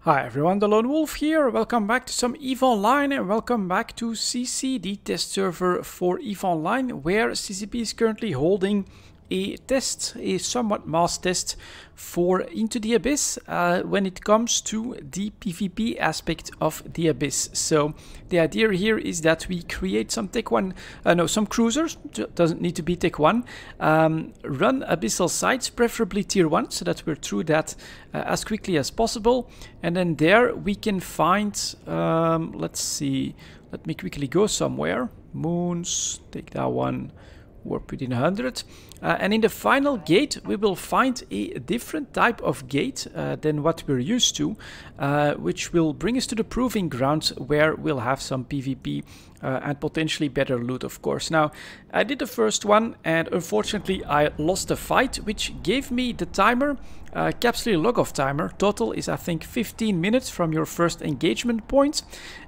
Hi everyone, delonewolf here. Welcome back to some EVE Online and welcome back to CC, the test server for EVE Online, where CCP is currently holding a test, a somewhat mass test for Into the Abyss when it comes to the PvP aspect of the Abyss. So the idea here is that we create some some cruisers, doesn't need to be Tech 1, run abyssal sites, preferably tier 1, so that we're through that as quickly as possible. And then there we can find, let's see, let me quickly go somewhere. Moons, take that one. Warp within 100. And in the final gate, we will find a different type of gate than what we're used to, which will bring us to the proving grounds where we'll have some PvP and potentially better loot, of course. Now, I did the first one, and unfortunately, I lost the fight, which gave me the timer. Capsule log-off timer total is, I think, 15 minutes from your first engagement point,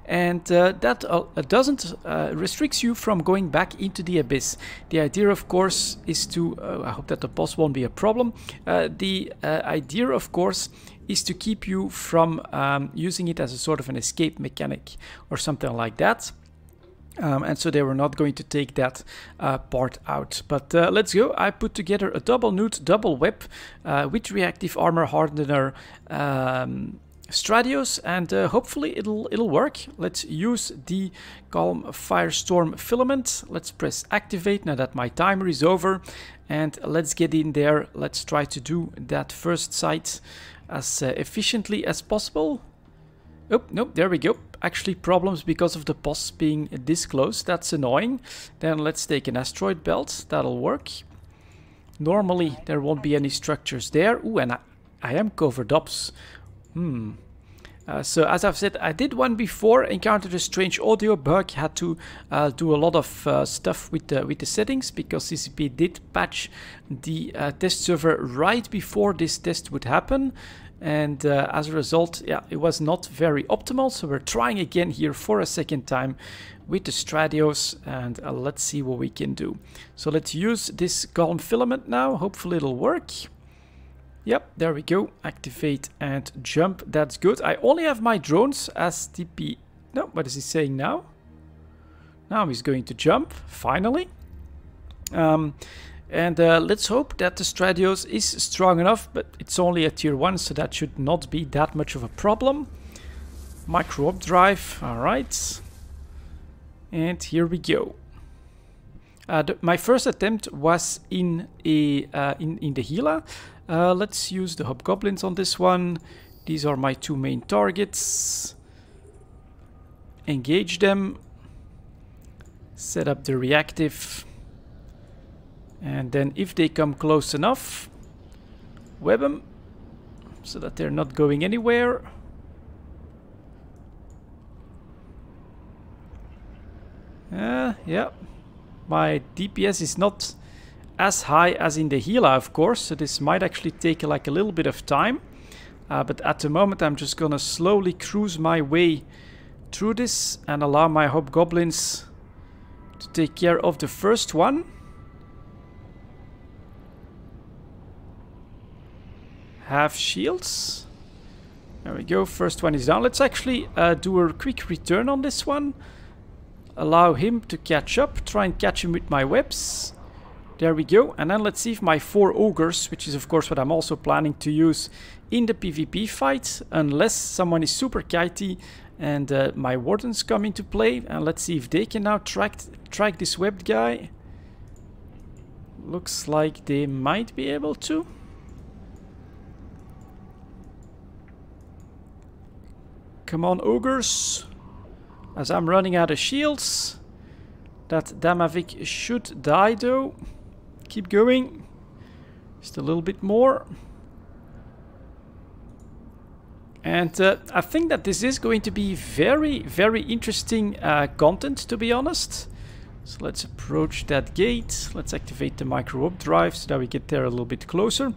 and that doesn't restricts you from going back into the Abyss. The idea, of course, is to I hope that the boss won't be a problem. The idea, of course, is to keep you from using it as a sort of an escape mechanic or something like that. And so they were not going to take that part out. But let's go. I put together a double newt, double web with reactive armor, hardener, Stratios, and hopefully it'll work. Let's use the calm firestorm filament. Let's press activate now that my timer is over, and let's get in there. Let's try to do that first site as efficiently as possible. Oh, nope, there we go. Actually, problems because of the boss being this close. That's annoying. Then let's take an asteroid belt. That'll work. Normally, there won't be any structures there. Ooh, and I am covered up. So as I've said, I did one before, encountered a strange audio bug, had to do a lot of stuff with the settings, because CCP did patch the test server right before this test would happen. And as a result, yeah, it was not very optimal. So we're trying again here for a second time with the Stratios, and let's see what we can do. So let's use this column filament now. Hopefully it'll work. Yep, there we go. Activate and jump. That's good. I only have my drones as TP. No, what is he saying now? Now he's going to jump, finally. And let's hope that the Stratios is strong enough, but it's only a tier 1, so that should not be that much of a problem. Microwarpdrive, alright. And here we go. My first attempt was in the Gila. Let's use the Hobgoblins on this one. These are my two main targets. Engage them. Set up the reactive. And then if they come close enough, web them so that they're not going anywhere. Yeah, my DPS is not as high as in the Gila, of course, so this might actually take like a little bit of time. But at the moment I'm just gonna slowly cruise my way through this and allow my Hobgoblins to take care of the first one. Have shields. There we go, first one is down. Let's actually do a quick return on this one. Allow him to catch up, try and catch him with my webs. There we go, and then let's see if my 4 ogres, which is of course what I'm also planning to use in the PvP fight, unless someone is super kitey and my wardens come into play. And let's see if they can now track this webbed guy. Looks like they might be able to. Come on, ogres. As I'm running out of shields. That Damavik should die though. Keep going. Just a little bit more. And I think that this is going to be very, very interesting content, to be honest. So let's approach that gate. Let's activate the Microwarpdrive so that we get there a little bit closer.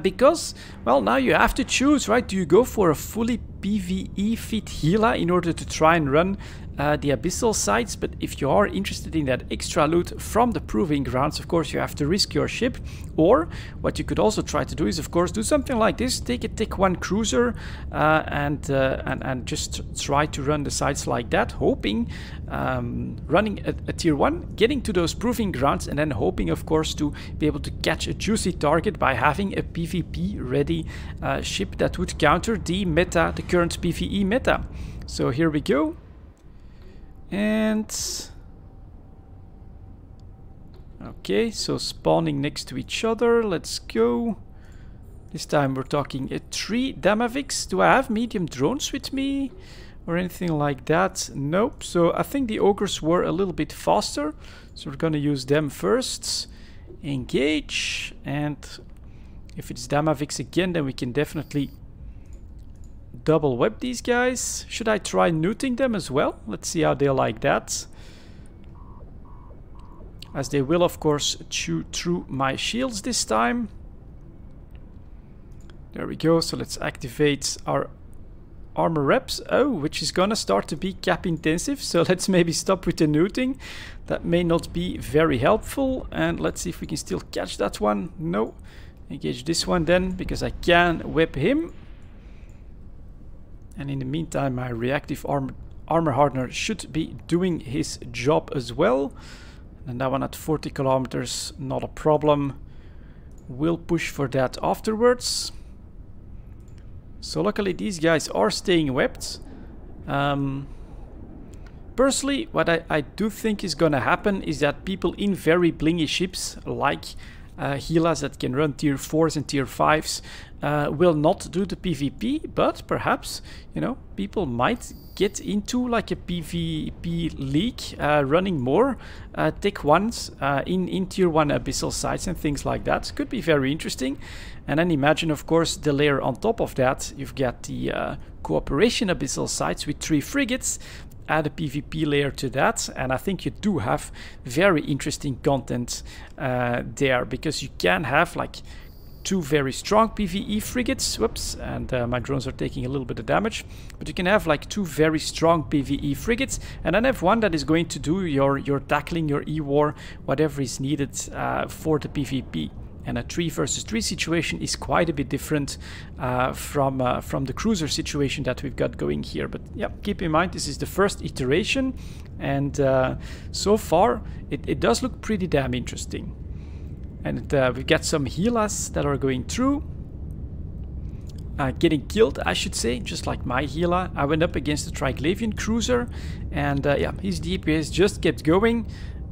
Because, well, now you have to choose, right? Do you go for a fully PvE fit Gila in order to try and run the abyssal sites, but if you are interested in that extra loot from the proving grounds, of course you have to risk your ship. Or what you could also try to do is, of course, do something like this: take a Tick 1 cruiser and just try to run the sites like that, hoping running a tier 1, getting to those proving grounds, and then hoping, of course, to be able to catch a juicy target by having a PvP ready ship that would counter the meta, the current PvE meta. So here we go. And okay, so spawning next to each other. Let's go. This time we're talking 3 Damavix. Do I have medium drones with me or anything like that? Nope. So I think the ogres were a little bit faster, so we're gonna use them first. Engage, and if it's Damavix again, then we can definitely double web these guys. Should I try neuting them as well? Let's see how they like that. As they will, of course, chew through my shields this time. There we go. So let's activate our armor reps. Oh, which is gonna start to be cap intensive. So let's maybe stop with the neuting. That may not be very helpful. And let's see if we can still catch that one. No. Engage this one then, because I can web him. And in the meantime, my reactive armor hardener should be doing his job as well. And that one at 40 kilometers, not a problem. We'll push for that afterwards. So luckily these guys are staying webbed. Personally, what I do think is gonna happen is that people in very blingy ships like Gilas that can run tier 4s and tier 5s will not do the PvP, but perhaps, you know, people might get into like a PvP league, running more Tick 1s in tier 1 abyssal sites and things like that. Could be very interesting. And then imagine, of course, the layer on top of that. You've got the cooperation abyssal sites with 3 frigates. Add a PvP layer to that, and I think you do have very interesting content there, because you can have like 2 very strong PvE frigates. Whoops, and my drones are taking a little bit of damage, but you can have like 2 very strong PvE frigates, and then have one that is going to do your tackling, your E-war, whatever is needed for the PvP. And a 3 versus 3 situation is quite a bit different from the cruiser situation that we've got going here. But yeah, keep in mind, this is the first iteration, and so far it does look pretty damn interesting. And we've got some Gilas that are going through, getting killed, I should say, just like my Gila. I went up against the Triglavian cruiser, and yeah, his DPS just kept going.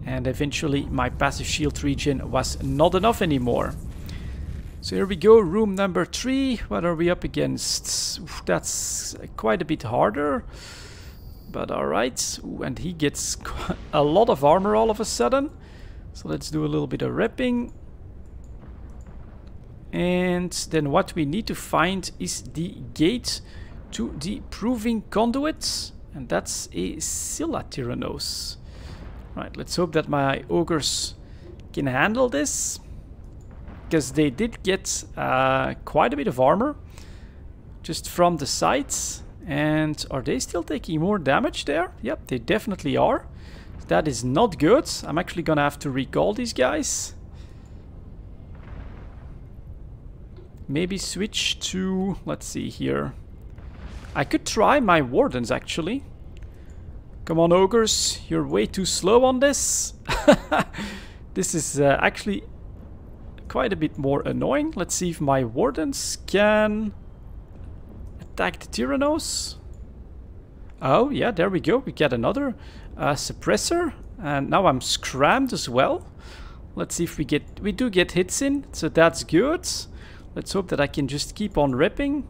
And eventually my passive shield regen was not enough anymore. So here we go, room number 3. What are we up against? Oof, that's quite a bit harder. But alright. And he gets a lot of armor all of a sudden. So let's do a little bit of repping. And then what we need to find is the gate to the proving conduit. And that's a Scylla Tyrannos. Right, let's hope that my ogres can handle this, because they did get quite a bit of armor just from the sides. And are they still taking more damage there? Yep, they definitely are. That is not good. I'm actually gonna have to recall these guys. Maybe switch to, let's see here. I could try my wardens actually. Come on, ogres, you're way too slow on this. This is actually quite a bit more annoying. Let's see if my wardens can attack the Tyrannos. Oh, yeah, there we go. We get another suppressor. And now I'm scrammed as well. Let's see if we do get hits in, so that's good. Let's hope that I can just keep on repping.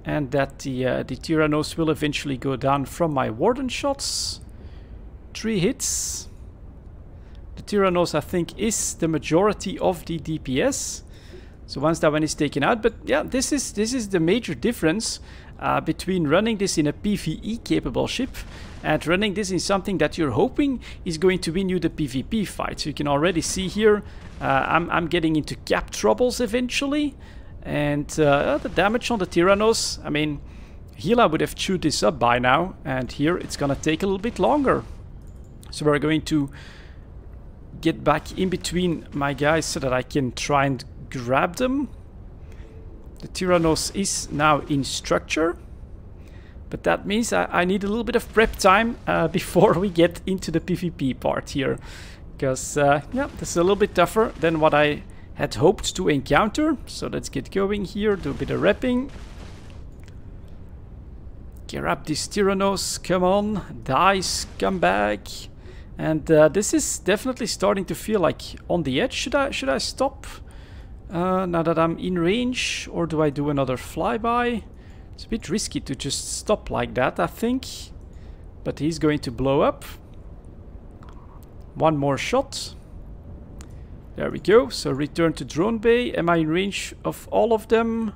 And that the Tyrannos will eventually go down from my warden shots. 3 hits. The Tyrannos, I think, is the majority of the DPS. So once that one is taken out, but yeah, this is the major difference between running this in a PvE capable ship and running this in something that you're hoping is going to win you the PvP fight. So you can already see here, I'm getting into cap troubles eventually. And the damage on the Tyrannos, I mean, Gila would have chewed this up by now, and here it's gonna take a little bit longer. So we're going to get back in between my guys so that I can try and grab them. The Tyrannos is now in structure, but that means I need a little bit of prep time before we get into the PvP part here. Because, yeah, this is a little bit tougher than what I had hoped to encounter. So let's get going here, do a bit of repping. Grab these Tyrannos, come on, dice, come back. And this is definitely starting to feel like on the edge. Should I stop now that I'm in range, or do I do another flyby? It's a bit risky to just stop like that, I think. But he's going to blow up. One more shot. There we go. So return to drone bay. Am I in range of all of them?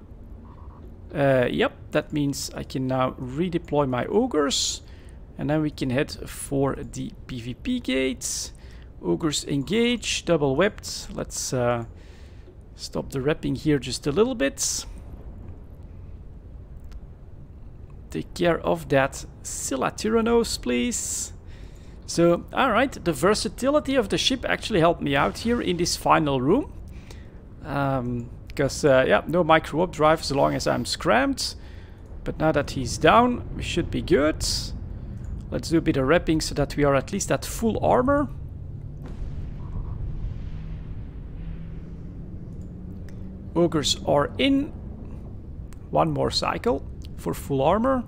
Yep, that means I can now redeploy my ogres. And then we can head for the PvP gates. Ogres engage, double webbed. Let's stop the repping here just a little bit. Take care of that Scylla Tyrannos, please. So, alright, the versatility of the ship actually helped me out here in this final room. Because, yeah, no Microwarpdrive as long as I'm scrammed. But now that he's down, we should be good. Let's do a bit of repping so that we are at least at full armor. Ogres are in. One more cycle for full armor.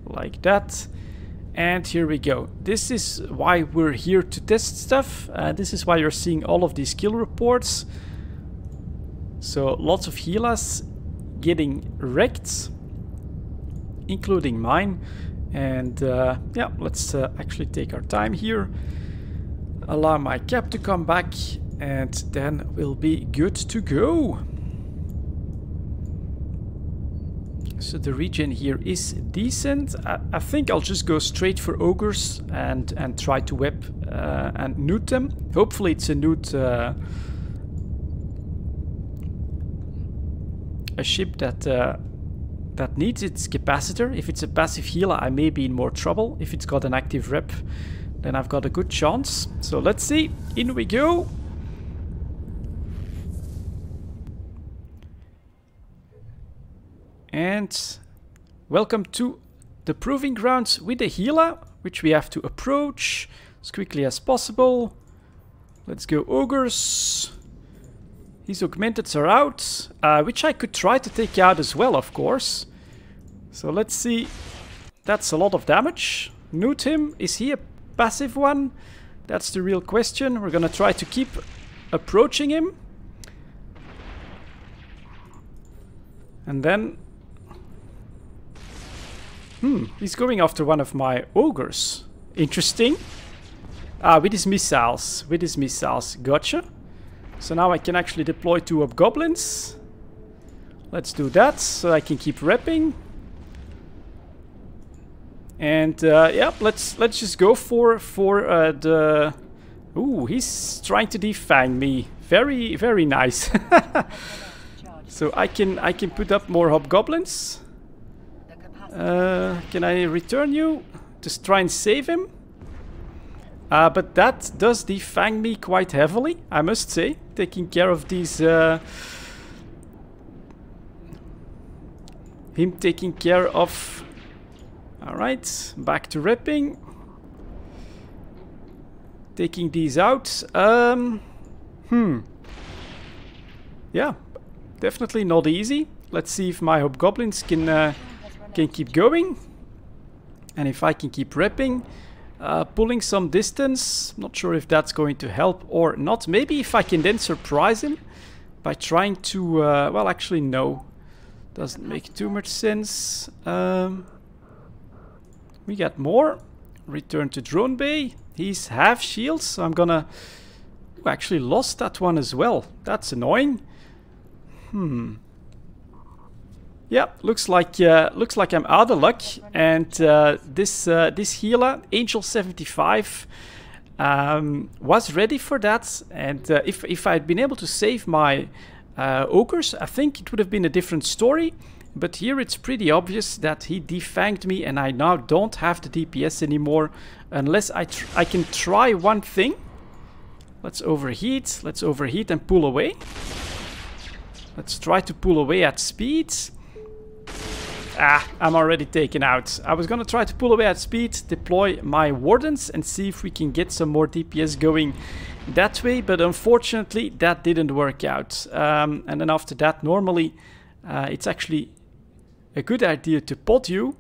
Like that. And here we go. This is why we're here to test stuff. This is why you're seeing all of these kill reports. So lots of Gilas getting wrecked, including mine. And yeah, let's actually take our time here. Allow my cap to come back, and then we'll be good to go. So the regen here is decent. I think I'll just go straight for ogres and try to web and newt them. Hopefully it's a newt, a ship that needs its capacitor. If it's a passive healer, I may be in more trouble. If it's got an active rep, then I've got a good chance. So let's see. In we go. And welcome to the proving grounds with the Gila, which we have to approach as quickly as possible. Let's go ogres. His augmenteds are out, which I could try to take out as well, of course. So let's see. That's a lot of damage. Newt him. Is he a passive one? That's the real question. We're gonna try to keep approaching him. And then... he's going after one of my ogres. Interesting. With his missiles. With his missiles. Gotcha. So now I can actually deploy 2 hobgoblins. Let's do that, so I can keep repping. And yeah, let's just go for the... Ooh, he's trying to defang me. Very, very nice. So I can put up more hobgoblins. Can I return you? Just try and save him. But that does defang me quite heavily, I must say. Taking care of these... him taking care of... Alright, back to repping. Taking these out. Yeah, definitely not easy. Let's see if my hobgoblins can keep going. And if I can keep repping. Pulling some distance. Not sure if that's going to help or not. Maybe if I can then surprise him by trying to... well, actually, no. Doesn't make too much sense. We got more. Return to drone bay. He's half shields, so I'm gonna... Ooh, actually lost that one as well. That's annoying. Yeah, looks like I'm out of luck, and this healer, Angel 75, was ready for that, and if I'd been able to save my ogres, I think it would have been a different story. But here it's pretty obvious that he defanged me, and I now don't have the DPS anymore unless I can try one thing. Let's overheat and pull away. Let's try to pull away at speed. Ah, I'm already taken out. I was gonna try to pull away at speed, deploy my wardens, and see if we can get some more DPS going that way, but unfortunately that didn't work out. And then after that, normally it's actually a good idea to pod you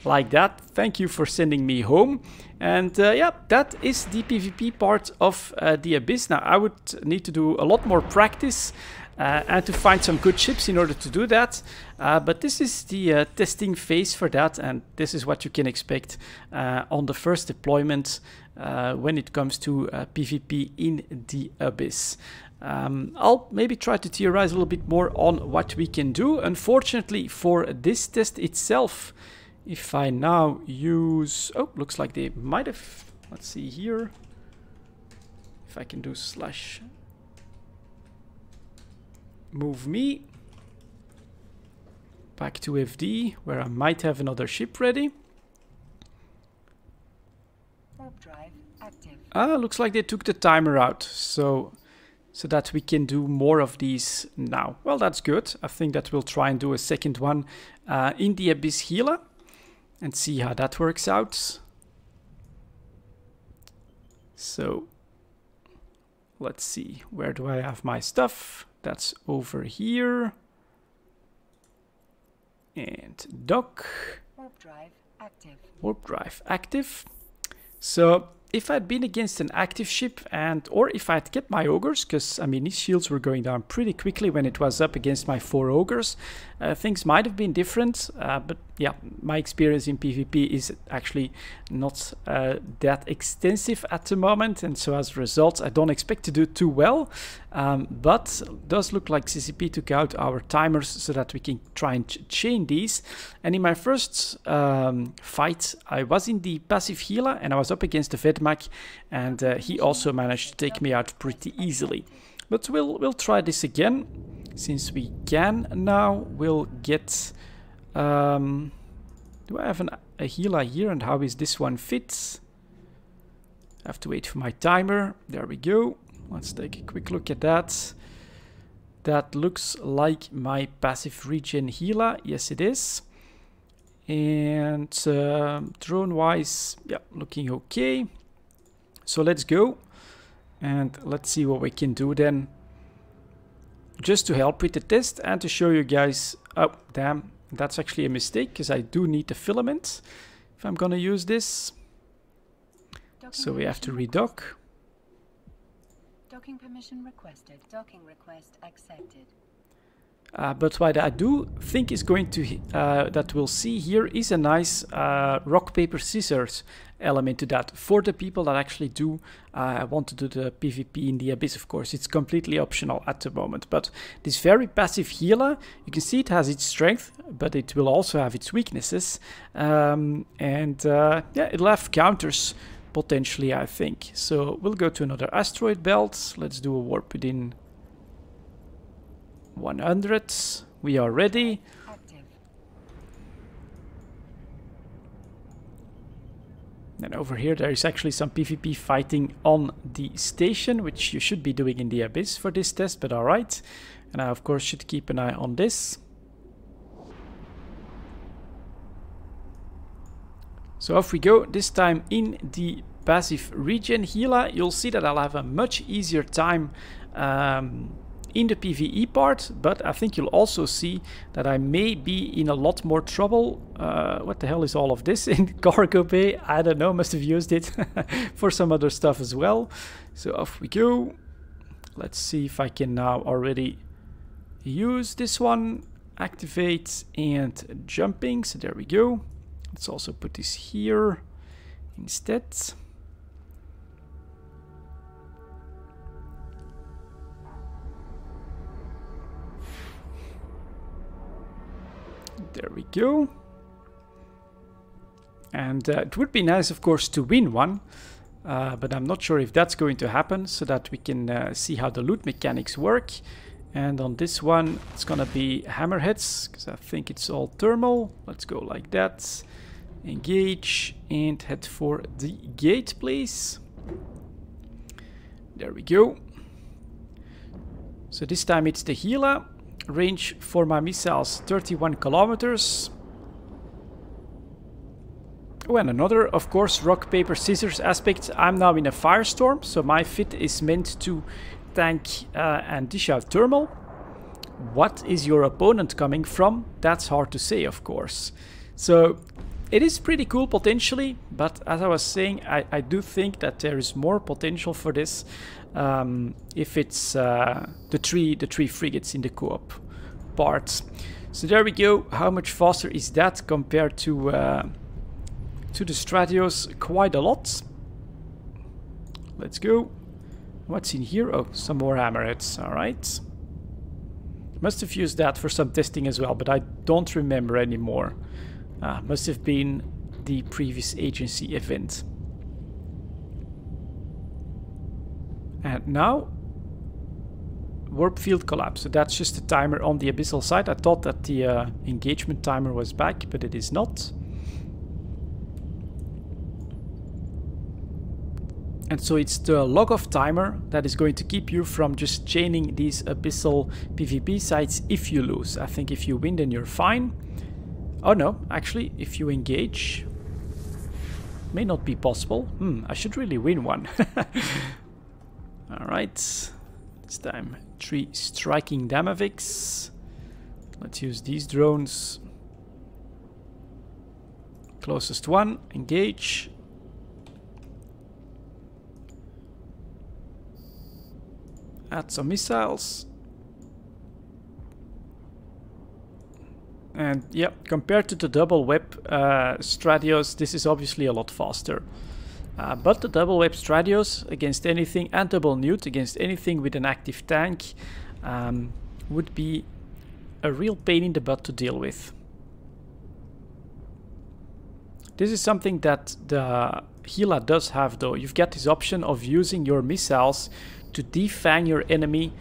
like that. Thank you for sending me home. And yeah, that is the PvP part of the Abyss. Now I would need to do a lot more practice and to find some good ships in order to do that. But this is the testing phase for that, and this is what you can expect on the first deployment when it comes to PvP in the Abyss. I'll maybe try to theorize a little bit more on what we can do. Unfortunately for this test itself, if I now use... Oh, looks like they might have... Let's see here. If I can do slash... Move me back to FD, where I might have another ship ready. Warpdrive active. Ah, looks like they took the timer out, so that we can do more of these now. Well, that's good. I think that we'll try and do a second one in the Abyss Gila and see how that works out. So let's see, where do I have my stuff? That's over here. And dock. Warpdrive active. Warpdrive active. So if I'd been against an active ship, or if I'd kept my ogres, because I mean these shields were going down pretty quickly when it was up against my 4 ogres, things might have been different. But yeah, my experience in PvP is actually not that extensive at the moment, and so as a result I don't expect to do too well. But it does look like CCP took out our timers so that we can try and chain these. And in my first fight I was in the passive Gila and I was up against the Vedmak, and he also managed to take me out pretty easily. But we'll try this again since we can now. We'll get... do I have a Gila here, and how is this one fit? I have to wait for my timer. There we go. Let's take a quick look at that. That looks like my passive regen Gila. Yes, it is. And drone-wise, yeah, looking okay. So let's go. And let's see what we can do then. Just to help with the test and to show you guys... Oh, damn. That's actually a mistake, because I do need the filament if I'm gonna use this. So we have to redock. Docking permission requested. Docking request accepted. But what I do think is going to that we'll see here is a nice rock paper scissors element to that for the people that actually do want to do the PvP in the Abyss. Of course, it's completely optional at the moment, but this very passive Gila, you can see it has its strength, but it will also have its weaknesses, yeah, it'll have counters potentially, I think. So we'll go to another asteroid belt. Let's do a warp within 100. We are ready. Active. And over here there is actually some PvP fighting on the station, which you should be doing in the Abyss for this test, but alright. And I of course should keep an eye on this. So off we go, this time in the passive regen Gila. You'll see that I'll have a much easier time in the PvE part, but I think you'll also see that I may be in a lot more trouble. What the hell is all of this in cargo bay? I don't know, must have used it for some other stuff as well. So off we go. Let's see if I can now already use this one. Activate and jumping, so there we go. Let's also put this here instead. There we go. And it would be nice, of course, to win one. But I'm not sure if that's going to happen, so that we can see how the loot mechanics work. And on this one, it's gonna be hammerheads, because I think it's all thermal. Let's go like that. Engage and head for the gate, please. There we go. So this time it's the Gila. Range for my missiles 31 kilometers. Oh, and another, of course, rock, paper, scissors aspect. I'm now in a firestorm, so my fit is meant to tank and dish out thermal. What is your opponent coming from? That's hard to say, of course. So it is pretty cool potentially, but as I was saying, I do think that there is more potential for this if it's the three frigates in the co-op part. So there we go. How much faster is that compared to the Stratios? Quite a lot. Let's go. What's in here? Oh, some more hammerheads. All right. Must have used that for some testing as well, but I don't remember anymore. Must have been the previous agency event. And now, warp field collapse. So that's just a timer on the abyssal side. I thought that the engagement timer was back, but it is not. And so it's the log off timer that is going to keep you from just chaining these abyssal PvP sites if you lose. I think if you win, then you're fine. Oh no, actually, if you engage, may not be possible. I should really win one. Alright, this time 3 striking Damavics. Let's use these drones. Closest one, engage. Add some missiles. And yeah, compared to the double web Stratios, this is obviously a lot faster. But the double web Stratios against anything, and double Newt against anything with an active tank, would be a real pain in the butt to deal with. This is something that the Gila does have though. You've got this option of using your missiles to defang your enemy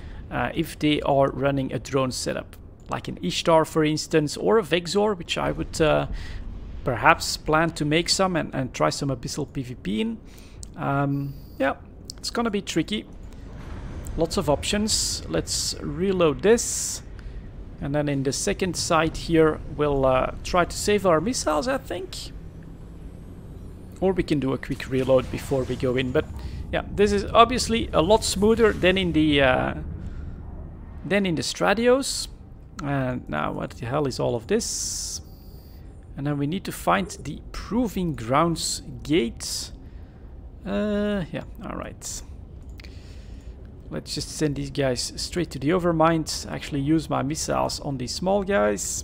if they are running a drone setup. Like an Ishtar, for instance, or a Vexor, which I would perhaps plan to make some and try some abyssal PvP in. Yeah, it's gonna be tricky. Lots of options. Let's reload this. And then in the second site here, we'll try to save our missiles, I think. Or we can do a quick reload before we go in. But yeah, this is obviously a lot smoother than in the Stratios. And now what the hell is all of this? And then we need to find the Proving Grounds gate. Yeah, alright. Let's just send these guys straight to the Overmind. Actually use my missiles on these small guys.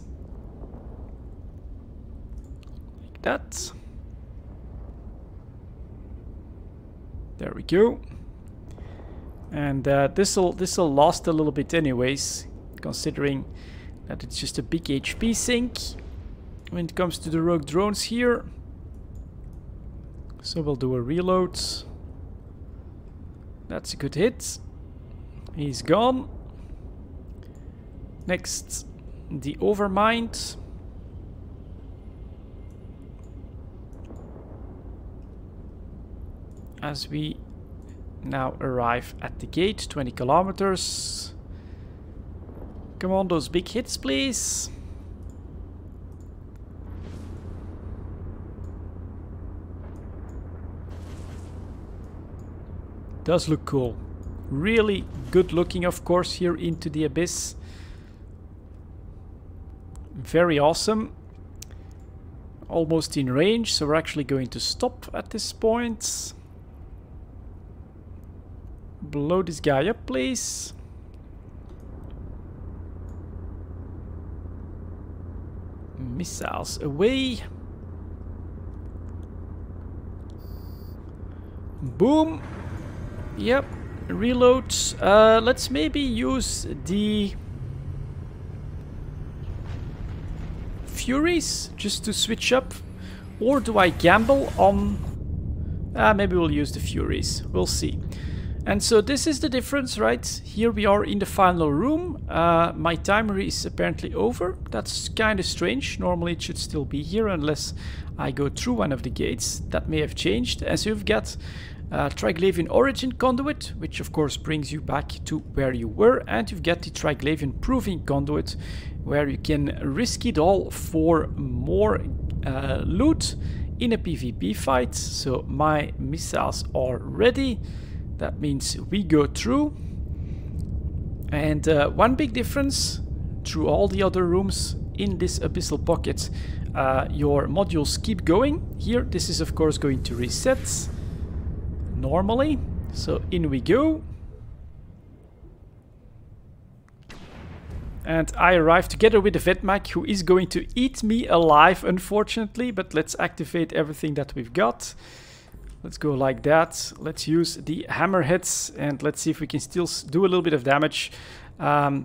Like that. There we go. And this'll last a little bit anyways, considering that it's just a big HP sink when it comes to the rogue drones here. So we'll do a reload. That's a good hit. He's gone. Next, the Overmind. As we now arrive at the gate, 20 kilometers. Come on, those big hits, please. Does look cool. Really good looking, of course, here into the abyss. Very awesome. Almost in range, so we're actually going to stop at this point. Blow this guy up, please. Missiles away. Boom. Yep. Reload. Let's maybe use the Furies just to switch up Or do I gamble on... maybe we'll use the Furies. We'll see. And so this is the difference, right? Here we are in the final room. My timer is apparently over. That's kind of strange. Normally it should still be here unless I go through one of the gates. That may have changed. As you've got Triglavian Origin Conduit, which of course brings you back to where you were. And you've got the Triglavian Proving Conduit, where you can risk it all for more loot in a PvP fight. So my missiles are ready. That means we go through. And one big difference through all the other rooms in this abyssal pocket, your modules keep going. Here, this is of course going to reset normally. So in we go. And I arrive together with the Vedmak, who is going to eat me alive, unfortunately. But let's activate everything that we've got. Let's go like that. Let's use the hammerheads and let's see if we can still do a little bit of damage.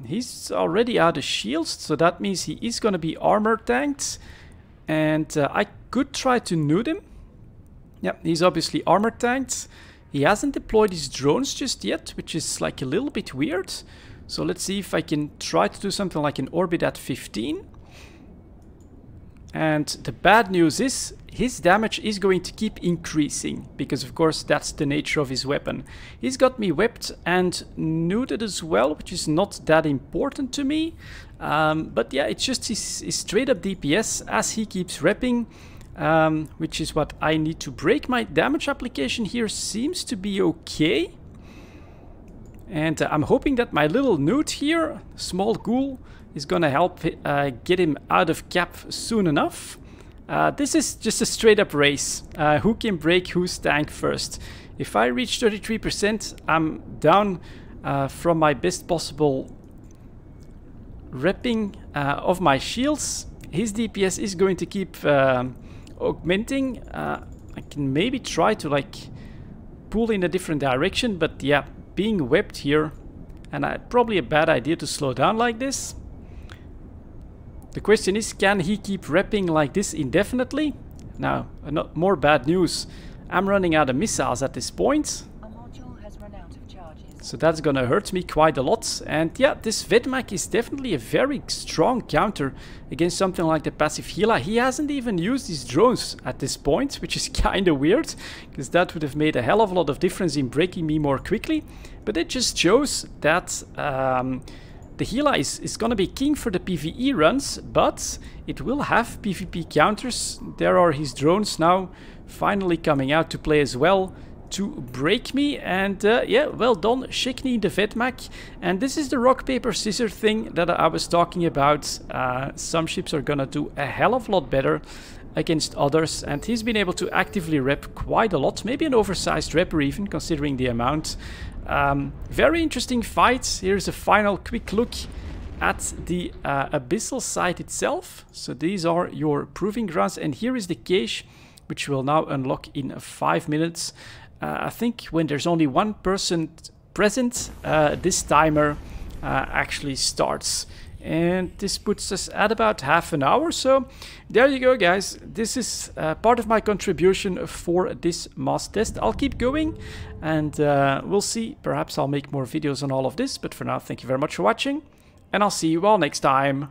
He's already out of shields, so that means he is going to be armor tanked. And I could try to nude him. Yeah, he's obviously armor tanked. He hasn't deployed his drones just yet, which is like a little bit weird. So let's see if I can try to do something like an orbit at 15. And the bad news is his damage is going to keep increasing, because of course that's the nature of his weapon. He's got me whipped and nuded as well, which is not that important to me. But yeah, it's just his straight up DPS as he keeps repping, which is what I need to break. My damage application here seems to be okay. And I'm hoping that my little nude here, small ghoul, is gonna help get him out of cap soon enough. This is just a straight up race. Who can break whose tank first? If I reach 33%, I'm down from my best possible repping of my shields. His DPS is going to keep augmenting. I can maybe try to like pull in a different direction, but yeah, being webbed here, and probably a bad idea to slow down like this. The question is, can he keep repping like this indefinitely? Now, more bad news. I'm running out of missiles at this point. A module has run out of charges. So that's gonna hurt me quite a lot. And yeah, this Vedmak is definitely a very strong counter against something like the passive Gila. He hasn't even used his drones at this point, which is kind of weird, because that would have made a hell of a lot of difference in breaking me more quickly. But it just shows that the Gila is going to be king for the PvE runs, but it will have PvP counters. There are his drones now finally coming out to play as well to break me. And yeah, well done, Shikni the Vedmak. And this is the rock, paper, scissors thing that I was talking about. Some ships are going to do a hell of a lot better against others, and he's been able to actively rep quite a lot, maybe an oversized repper even, considering the amount. Very interesting fight. Here's a final quick look at the abyssal site itself. So these are your proving grounds, and here is the cache, which will now unlock in 5 minutes. I think when there's only one person present, this timer actually starts. And this puts us at about half an hour. So there you go, guys. This is part of my contribution for this mass test. I'll keep going, and we'll see. Perhaps I'll make more videos on all of this. But for now, thank you very much for watching, and I'll see you all next time.